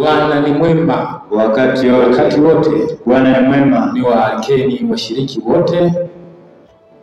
Bwana ni mwema wakati wote. Bwana ni mwema. Ni waalikeni washiriki wote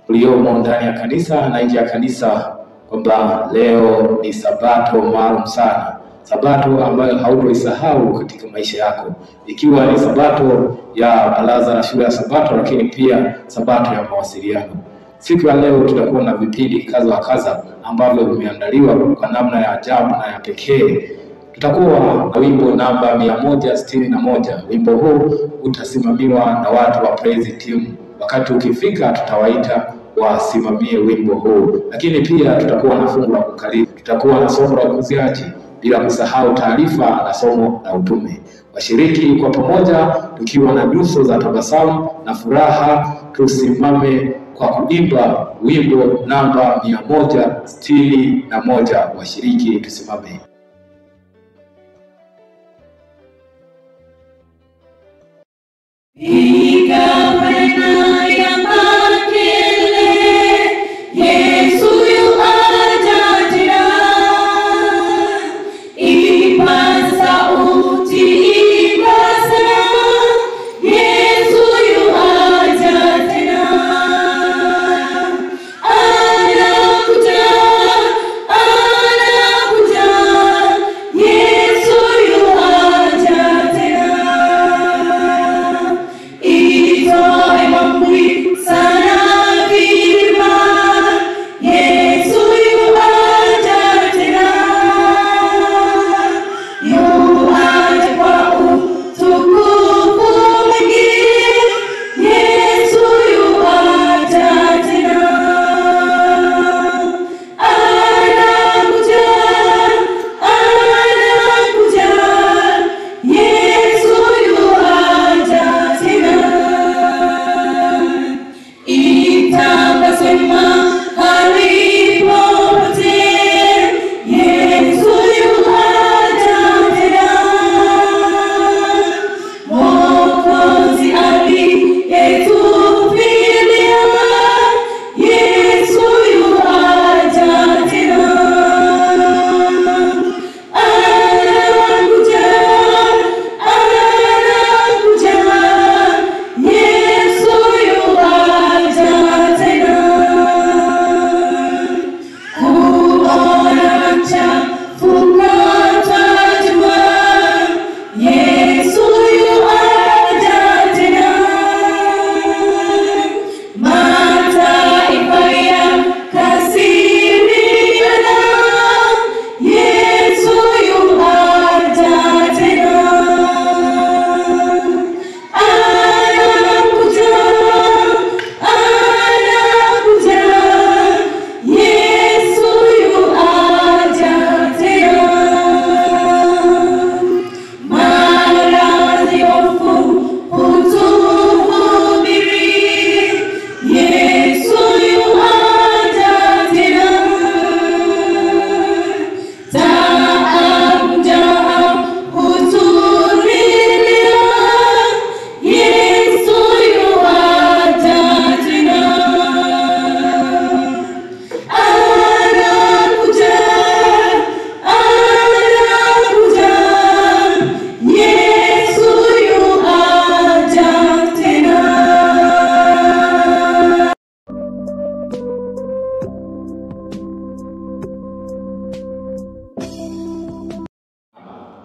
uliomo ndani ya kanisa na nje ya kanisa kwamba leo ni sabato maalum sana. Sabato ambayo hautoisahau katika maisha yako. Ikiwa ni sabato ya baraza la shule ya sabato, lakini pia sabato ya mawasiliano. Siku ya leo tutakuwa na vipindi kadha wa kadha ambavyo vimeandaliwa kwa namna ya ajabu na ya pekee. Tutakuwa na wimbo namba 161. Wimbo huu utasimamiwa na watu wa praise team. Wakati ukifika tutawaita wasimamie wimbo huu. Lakini pia tutakuwa na fungu la kukariri. Tutakuwa na somo la ukuziaji, bila kusahau taarifa na somo la utume. Washiriki kwa pamoja tukiwa na nyuso za tabasamu na furaha, tusimame kwa kuimba wimbo namba 161. Washiriki tusimame.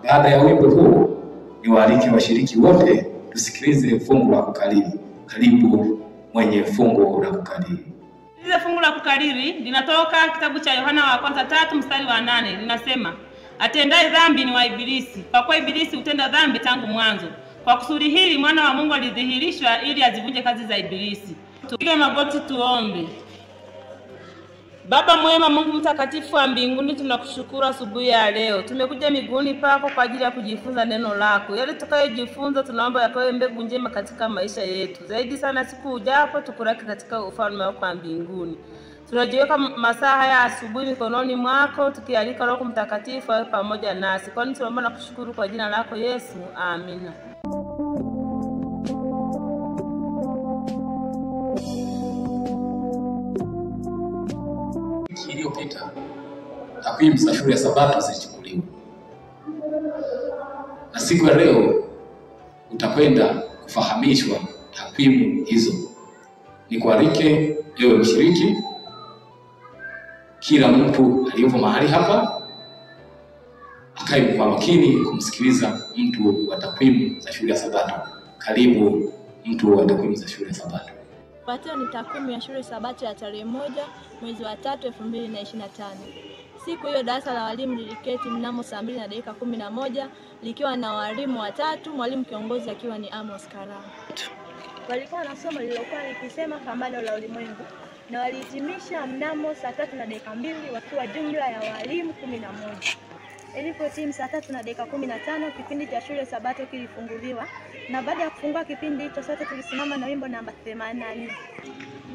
Baada ya wimbo huu, niwaalike washiriki wote tusikilize fungu la kukariri. Karibu mwenye fungu la kukariri. Lile fungu la kukariri linatoka kitabu cha Yohana wa kwanza 3 mstari wa 8. Linasema, atendaye dhambi ni wa Ibilisi, kwa kuwa Ibilisi hutenda dhambi tangu mwanzo. Kwa kusudi hili mwana wa Mungu alidhihirishwa ili azivunje kazi za Ibilisi. Tupige magoti tuombe. Baba mwema, Mungu mtakatifu wa mbinguni, tunakushukuru asubuhi ya leo. Tumekuja miguuni pako kwa ajili ya kujifunza neno lako. Yale tutakayojifunza tunaomba yakawe mbegu njema katika maisha yetu. Zaidi sana siku ujapo tukuraki katika ufalme wako wa mbinguni. Tunajiweka masaa haya asubuhi mikononi mwako, tukialika Roho Mtakatifu awe pamoja nasi. Kwani tunaomba na kushukuru kwa jina lako Yesu. Amina. Iliyopita takwimu za shule ya Sabato zilichukuliwa, na siku ya leo utakwenda kufahamishwa takwimu hizo. Nikualike ewe mshiriki, kila mtu aliyepo mahali hapa akae kwa makini kumsikiliza mtu wa takwimu za shule ya Sabato. Karibu mtu wa takwimu za shule ya Sabato. Ifuatayo ni takwimu ya shule Sabato ya tarehe 1 mwezi wa 3 2025. Siku hiyo darasa la walimu liliketi mnamo saa 2:11 likiwa na walimu watatu, mwalimu kiongozi akiwa ni Amos Karama. Walikuwa na somo lililokuwa likisema pambano la ulimwengu na walihitimisha mnamo saa 3:02 wakiwa jumla ya walimu 11. Ilipotimu saa 3:15 kipindi cha shule Sabato kilifunguliwa, na baada ya kufungua kipindi hicho sote tulisimama na wimbo namba 84.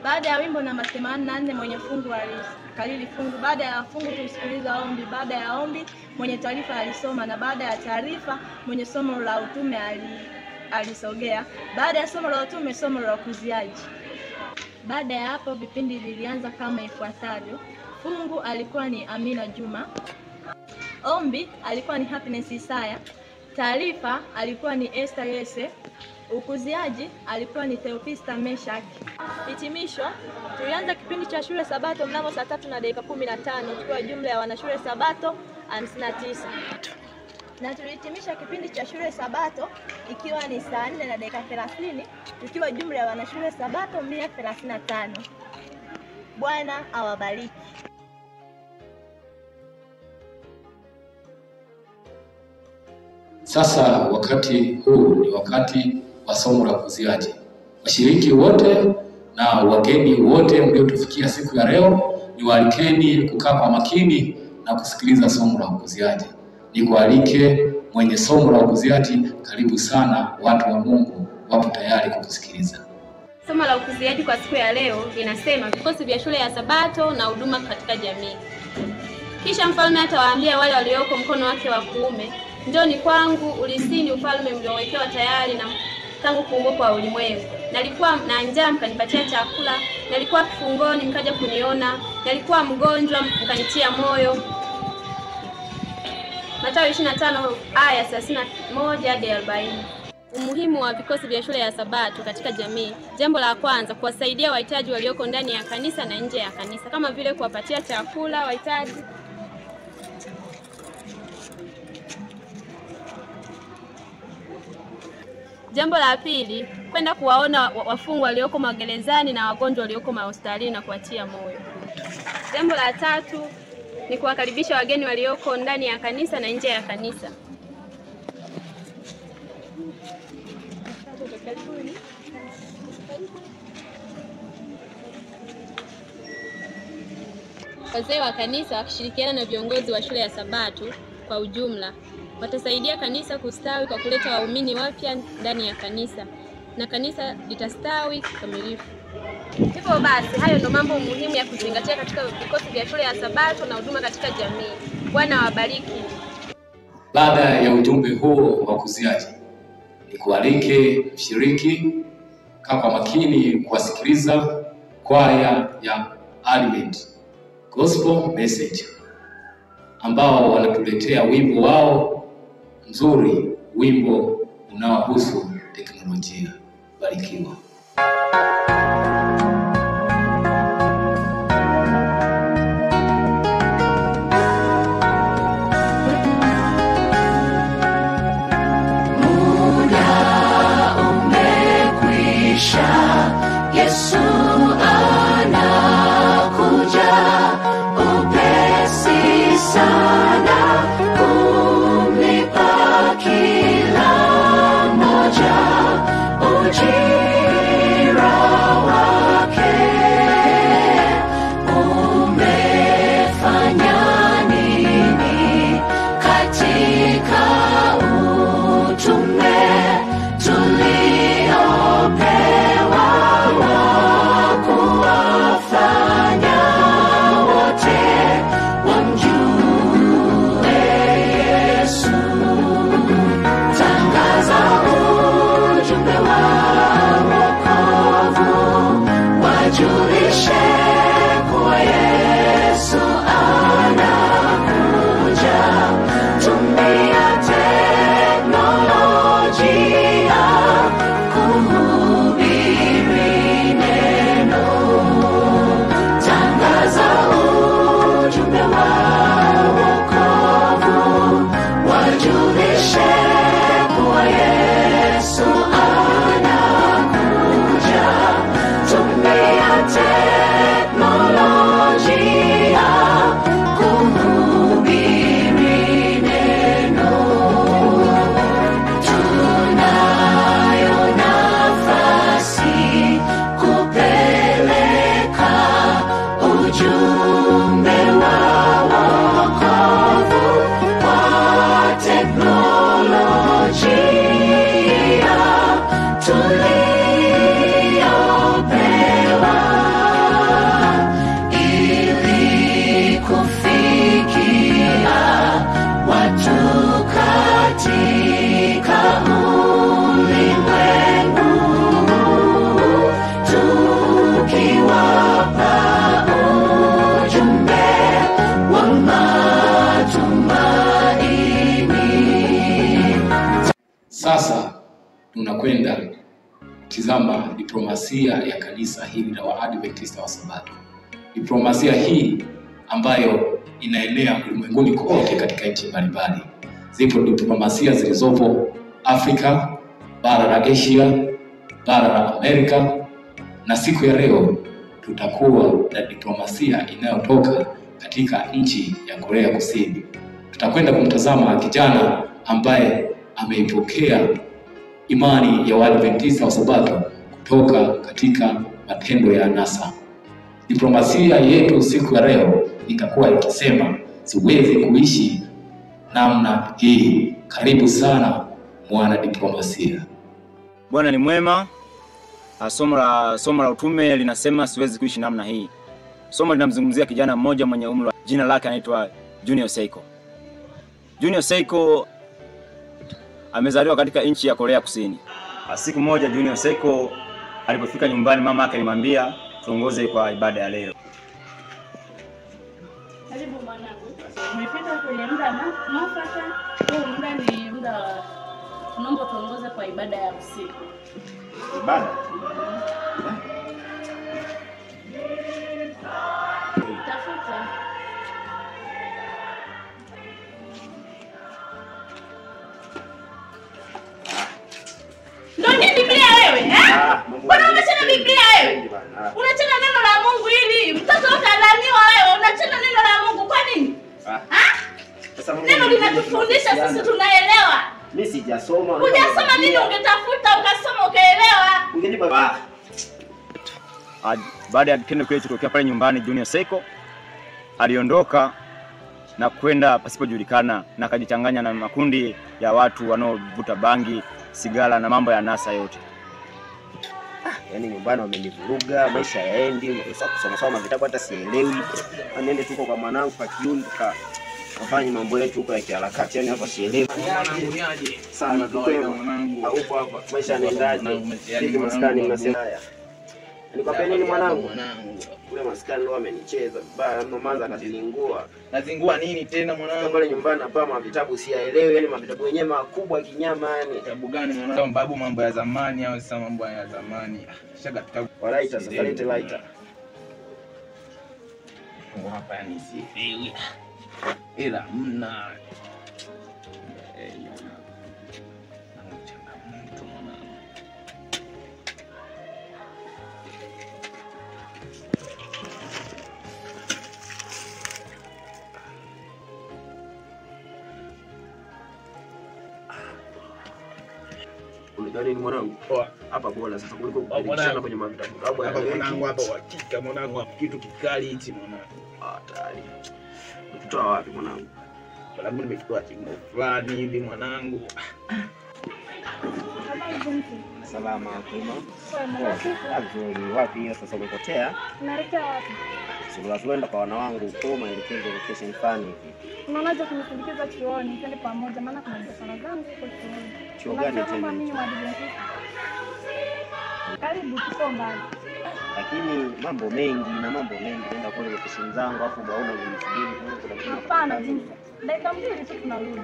Baada ya wimbo namba 84 mwenye fungu alikalili fungu. Baada ya fungu tulisikiliza ombi. Baada ya ombi mwenye taarifa alisoma, na baada ya taarifa mwenye somo la utume alisogea. Baada ya somo la utume somo la ukuziaji. Baada ya hapo vipindi vilianza kama ifuatavyo. Fungu alikuwa ni Amina Juma. Ombi alikuwa ni Happiness Isaya. Taarifa alikuwa ni Esther Yese. Ukuziaji alikuwa ni Theopista Meshaki. Hitimisho, tulianza kipindi cha shule Sabato mnamo saa 3:15 tukiwa jumla ya wanashule Sabato 59. Na tulihitimisha kipindi cha shule Sabato ikiwa ni saa 4:30 tukiwa jumla ya wanashule Sabato 135. Bwana awabariki. Sasa wakati huu ni wakati wa somo la ukuziaji. Washiriki wote na wageni wote mliotufikia siku ya leo, niwaalikeni kukaa kwa makini na kusikiliza somo la ukuziaji. Nikualike mwenye somo la ukuziaji, karibu sana. Watu wa Mungu wapo tayari kukusikiliza. Somo la ukuziaji kwa siku ya leo linasema vikosi vya shule ya Sabato na huduma katika jamii. Kisha mfalme atawaambia wale walioko mkono wake wa kuume, njoni kwangu ulisini ufalme mliowekewa tayari na tangu kuumbwa kwa ulimwengu. Nalikuwa na njaa mkanipatia chakula, nalikuwa kifungoni mkaja kuniona, nalikuwa mgonjwa mkanitia moyo. Mathayo 25 aya 31 hadi 40. Umuhimu wa vikosi vya shule ya Sabato katika jamii. Jambo la kwanza, kuwasaidia wahitaji walioko ndani ya kanisa na nje ya kanisa, kama vile kuwapatia chakula wahitaji. Jambo la pili, kwenda kuwaona wafungwa walioko magerezani na wagonjwa walioko mahospitalini na kuwatia moyo. Jambo la tatu ni kuwakaribisha wageni walioko ndani ya kanisa na nje ya kanisa. Wazee wa kanisa wakishirikiana na viongozi wa shule ya Sabato kwa ujumla watasaidia kanisa kustawi kwa kuleta waumini wapya ndani ya kanisa, na kanisa litastawi kikamilifu. Hivyo basi, hayo ndio mambo muhimu ya kuzingatia katika vikosi vya shule ya Sabato na huduma katika jamii. Bwana wabariki. Baada ya ujumbe huo wa ukuziaji, nikualike mshiriki kaa kwa makini kuwasikiliza kwaya ya Advent Gospel Message ambao wanatuletea wimbo wao nzuri, wimbo unaohusu teknolojia. Barikiwa. Muda umekwisha, Yesu anakuja upesi sana. Tuliopewa tizama diplomasia ya kanisa hili la Waadventista wa Sabato. Diplomasia hii ambayo inaenea ulimwenguni kote katika nchi mbalimbali. Zipo diplomasia zilizopo Afrika, bara la Asia, bara la Amerika, na siku ya leo tutakuwa na diplomasia inayotoka katika nchi ya Korea Kusini. Tutakwenda kumtazama kijana ambaye ameipokea imani ya Waadventista wa Sabato kutoka katika matendo ya anasa. Diplomasia yetu siku ya leo itakuwa ikisema siwezi kuishi namna hii. Karibu sana mwana diplomasia. Bwana ni mwema. Somo la utume linasema siwezi kuishi namna hii. Somo linamzungumzia kijana mmoja mwenye umri, jina lake anaitwa Junior Seiko. Junior Seiko amezaliwa katika nchi ya Korea Kusini. Siku moja Junior Seiko alipofika nyumbani, mama yake alimwambia tuongoze kwa ibada ya leo. Karibu mwanangu. Umefika kwenye muda mwafaka. Huu muda ni muda tunaomba tuongoze kwa ibada ya usiku. Ibada? Tafuta. Ndio nini Biblia wewe? Mbona unachana Biblia wewe? Unachana neno la Mungu hili. Mtoto utadhaniwa wewe, unachana neno la Mungu kwa nini? Sasa neno linatufundisha sisi tunaelewa. Mimi sijasoma. Hujasoma nini ungetafuta ukasoma ukaelewa? Ungenipa. Baada ya kitendo kile kutokea pale nyumbani, Junior Seiko aliondoka na kwenda pasipojulikana na akajichanganya na makundi ya watu wanaovuta bangi, sigara na mambo ya nasa yote. Yaani nyumbani wamenivuruga, maisha yaendi, kusoma vitabu hata sielewi. Aniende tuko kwa mwanangu kwa kiundo kafanya mambo yetu huko ya kiharakati, yani hapa sielewi. Mwanangu ni aje? Sana tukwema mwanangu. Haupo hapa. Maisha yanaendaje? Hivi maskani mnasema haya. Nikwambia nini mwanangu? Kule maskani leo amenicheza vibaya, mamaanza akatilingua. Nazingua nini tena mwanangu? Pale nyumbani hapa mavitabu siyaelewi, yani mavitabu yenyewe makubwa kinyama yani. Vitabu gani mwanangu? Babu mambo ya zamani au sasa mambo ya zamani? Shaka vitabu. Walaita sasa lete laita. Ngo hapa yani sielewi. Ila mna Unajua nini mwanangu? Hapa bora sasa kuliko kupelekana kwenye mavitabu. Hapa mwanangu, hapa uhakika mwanangu, hapa kitu kikali hichi mwanangu. Tayari. Ukitoa wapi mwanangu? Labda nimechukua chingo fulani hivi mwanangu. Salama kuma. Nzuri. Wapi hiyo sasa umepotea? Unaelekea wapi? Sura tuenda kwa wana wangu huko maelekezo location fulani hivi. Unaonaje kunisindikiza chuoni twende pamoja, maana kuna biashara zangu huko chuoni. Chuo gani tena? Mimi Waadventista. Karibu tuko mbali. Lakini mambo mengi naenda kule location zangu afu baona vitu. Hapana jinsi. Dakika mbili tu tunarudi.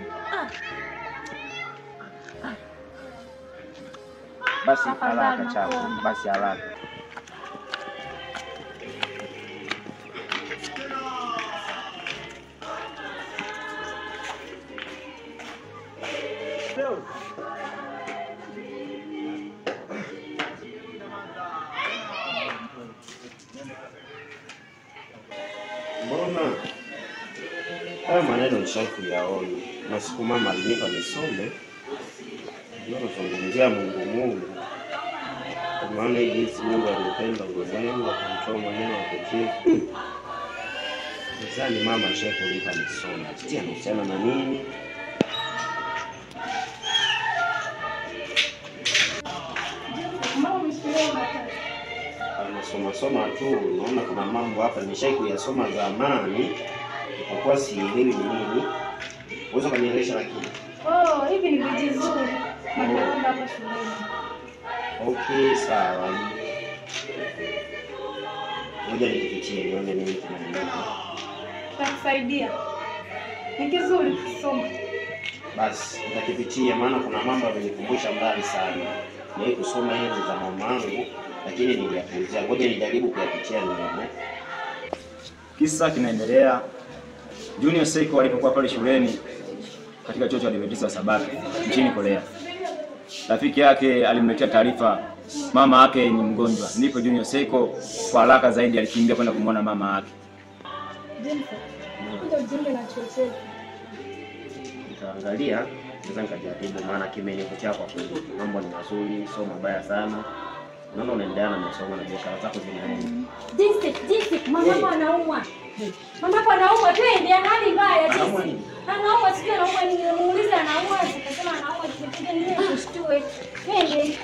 Basi haraka chapo. Basi haraka. Mbona haya maneno nishakuyaona na siku mama alinipa nisome, ndio tunazungumzia Mungu. Kwa maana jinsi Mungu alipenda ulimwengu akamtoa mwanae wa pekee. Nadhani mama nishakulipa nisome. Kitia anahusiana na nini? Soma tu, naona kuna mambo hapa nimeshakuyasoma zamani, kwa sielewi ni nini. Unaweza kunieleza lakini. Hivi ni vizuri. Nakwenda hapa shuleni. Okay, sawa. Ngoja nikipitie nione nini kinaendelea. Takusaidia. Ni kizuri kusoma. Basi, nitakipitia maana kuna mambo yamenikumbusha mbali sana. Niwahi kusoma enzi za mamangu, lakini niliyapuuzia. Ngoja nijaribu kuyapitia nione. Kisa kinaendelea. Junior Seiko alipokuwa pale shuleni katika chuo cha Adventista wa Sabato nchini Korea, rafiki yake alimletea taarifa mama yake ni mgonjwa. Ndipo Junior Seiko kwa haraka zaidi alikimbia kwenda kumwona mama yake. Nitaangalia, sasa nikajaribu, maana kimenivutia kwa kweli. Mambo ni mazuri, sio mabaya sana. Naona unaendelea na masomo na biashara zako zinaenda. Jinsi mama anaumwa. Mama anaumwa, twende hali mbaya jinsi. Anaumwa sio anaumwa, nimemuuliza anaumwa, akasema anaumwa, tukipige nini tushtue. Twende.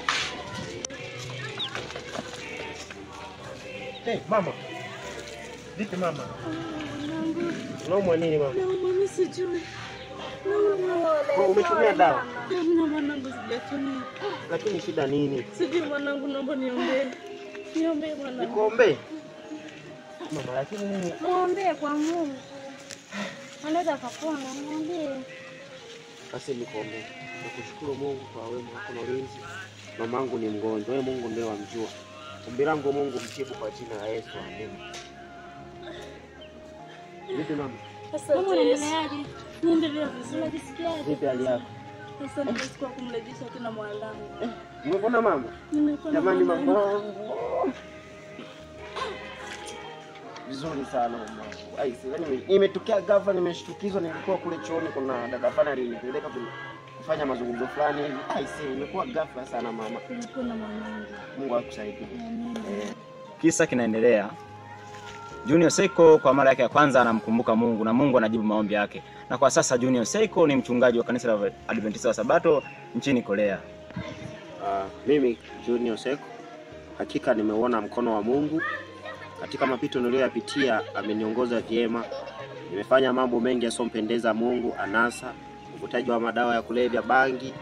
Mama. Vipi mama? Unaumwa nini mama? Mimi sijui. Umetumia dawa? Mwanangu sijatumia. Lakini shida nini? Sijui mwanangu, naomba niombee. Niombee mwanangu. Nikuombee? Mama, lakini nini? Muombee kwa Mungu. Anaweza kupona, muombee. Basi nikuombee. Nakushukuru Mungu kwa wema wako na ulinzi. Mamangu ni mgonjwa, wewe Mungu ndiye wamjua. Ombi langu Mungu mtibu kwa jina la Yesu. Amen. Vipi mama? Mama unaendeleaje? Niendelea vizuri. Unajisikiaje? Vipi hali yako? Sasa nimechukua kumrejesha tena mwanangu. Umepona mama? Nimepona. Jamani mamangu. Vizuri sana mama. Yaani imetokea ghafla, nimeshtukizwa. Nilikuwa kule chooni, kuna dada fulani alinipeleka kufanya mazungumzo fulani hivi. Imekuwa ghafla sana mama. Nimepona mwanangu. Mungu akusaidie. Kisa kinaendelea. Junior Seiko kwa mara yake ya kwanza anamkumbuka Mungu na Mungu anajibu maombi yake. Na kwa sasa Junior Seiko ni mchungaji wa kanisa la Adventista wa Sabato nchini Korea. Mimi Junior Seiko hakika nimeuona mkono wa Mungu katika mapito niliyoyapitia. Ameniongoza vyema. Nimefanya mambo mengi yasiompendeza Mungu, anasa, uvutaji wa madawa ya kulevya, bangi,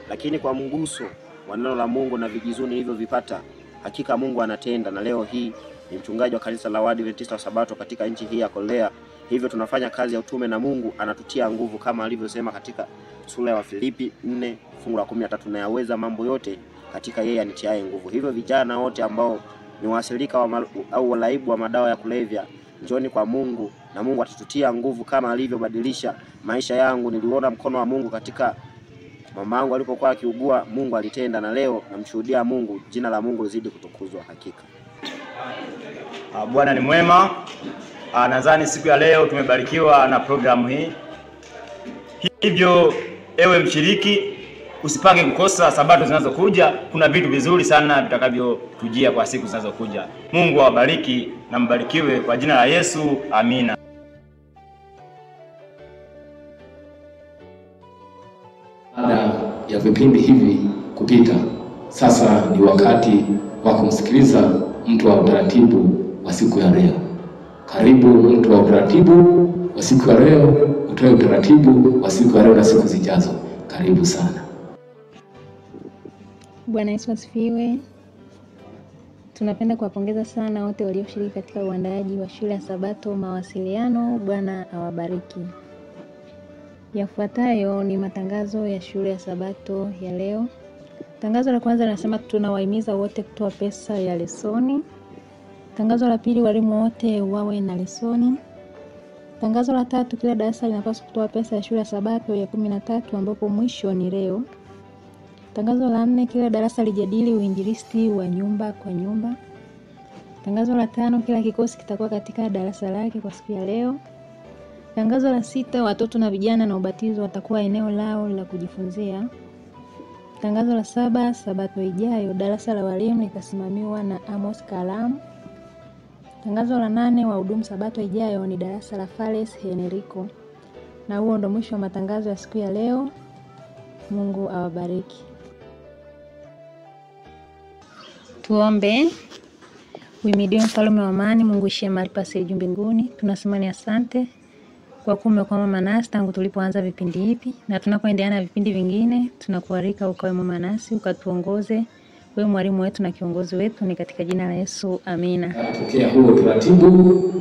lakini kwa mguso wa neno la Mungu na vijizuni nilivyovipata, hakika Mungu anatenda, na leo hii ni mchungaji wa kanisa la Adventista wa Sabato katika nchi hii ya Korea. Hivyo tunafanya kazi ya utume na Mungu anatutia nguvu kama alivyosema katika sura ya Wafilipi 4:13, na yaweza mambo yote katika yeye anitiaye nguvu. Hivyo vijana wote ambao ni waasilika au walaibu wa madawa ya kulevya, njoni kwa Mungu na Mungu atatutia nguvu kama alivyobadilisha maisha yangu. Niliona mkono wa Mungu katika mama yangu alipokuwa akiugua. Mungu alitenda, na leo namshuhudia Mungu. Jina la Mungu lizidi kutukuzwa hakika. Bwana ni mwema. Nadhani siku ya leo tumebarikiwa na programu hii. Hivyo ewe mshiriki, usipange kukosa Sabato zinazokuja. Kuna vitu vizuri sana vitakavyotujia kwa siku zinazokuja. Mungu awabariki na mbarikiwe kwa jina la Yesu. Amina. Baada ya vipindi hivi kupita, sasa ni wakati wa kumsikiliza mtu wa utaratibu wa siku ya leo. Karibu mtu wa utaratibu wa siku ya leo, utoe utaratibu wa siku ya leo na siku zijazo. Karibu sana. Bwana Yesu asifiwe. Tunapenda kuwapongeza sana wote walioshiriki katika uandaaji wa shule ya Sabato mawasiliano. Bwana awabariki. Yafuatayo ni matangazo ya shule ya Sabato ya leo. Tangazo la kwanza linasema tunawahimiza wote kutoa pesa ya lesoni. Tangazo la pili, walimu wote wawe na lesoni. Tangazo la tatu, kila darasa linapaswa kutoa pesa ya shule ya Sabato ya 13 ambapo mwisho ni leo. Tangazo la 4, kila darasa lijadili uinjilisti wa nyumba kwa nyumba. Tangazo la 5, kila kikosi kitakuwa katika darasa lake kwa siku ya leo. Tangazo la 6, watoto na vijana na ubatizo watakuwa eneo lao la kujifunzia. Tangazo la 7, Sabato ijayo darasa la walimu litasimamiwa na Amos Kalam. Tangazo la 8, wahudumu Sabato ijayo ni darasa la Fales Henrico. Na huo ndo mwisho wa matangazo ya siku ya leo. Mungu awabariki. Tuombe. Uhimidiwe mfalme wa amani, Mungu ishie mahali pa siri juu mbinguni. Tunasema ni asante kwa kuwa umekuwa mama nasi tangu tulipoanza vipindi hivi, na tunapoendelea na vipindi vingine tunakualika ukawe mama nasi, ukatuongoze. Wewe mwalimu wetu na kiongozi wetu, ni katika jina la Yesu. Amina. Napokea huo taratibu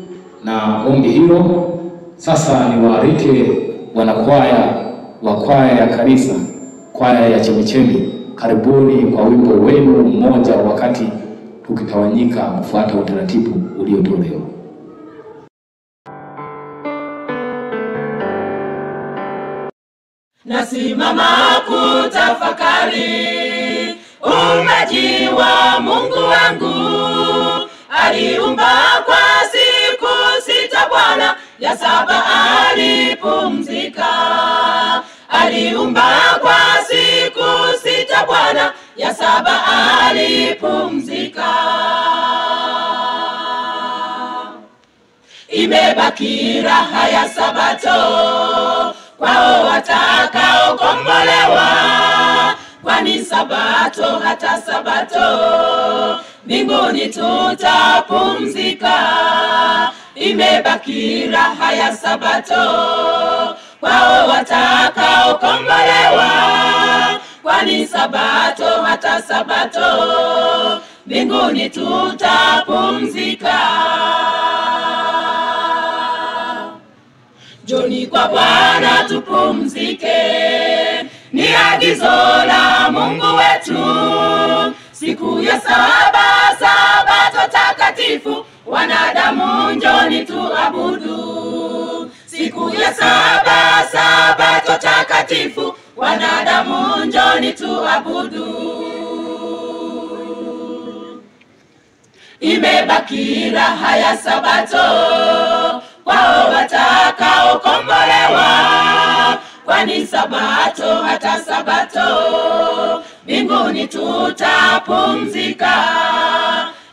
na ombi hilo. Sasa niwaalike wanakwaya wa kwaya ya kanisa, kwaya ya Chemichemi Karibuni kwa wimbo wenu mmoja, wakati tukitawanyika kufuata utaratibu uliotolewa. Nasimama kutafakari uumbaji wa Mungu wangu. Aliumba kwa siku 6, Bwana ya 7 alipumzika. Aliumba kwa siku 6, Bwana ya 7 alipumzika. Imebaki raha ya Sabato kwao watakaokombolewa, kwani Sabato hata Sabato mbinguni tutapumzika. Imebaki raha ya Sabato kwao watakaokombolewa, kwani Sabato hata Sabato mbinguni tutapumzika. Njoni kwa Bwana tupumzike, ni agizo la Mungu wetu. Siku ya 7, Sabato takatifu, wanadamu njoni tuabudu. Siku ya 7, Sabato takatifu, wanadamu njoni tuabudu. Imebaki raha ya Sabato kwao watakaokombolewa, kwani Sabato hata Sabato mbinguni tutapumzika.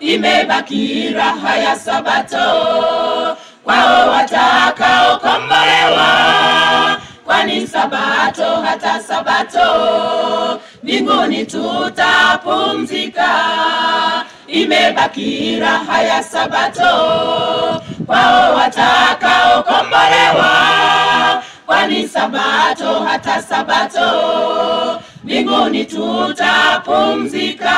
Imebaki raha ya Sabato kwao watakaokombolewa, kwani Sabato hata Sabato mbinguni tutapumzika. Imebaki raha ya Sabato kwao watakaokombolewa, kwani Sabato hata Sabato mbinguni tutapumzika.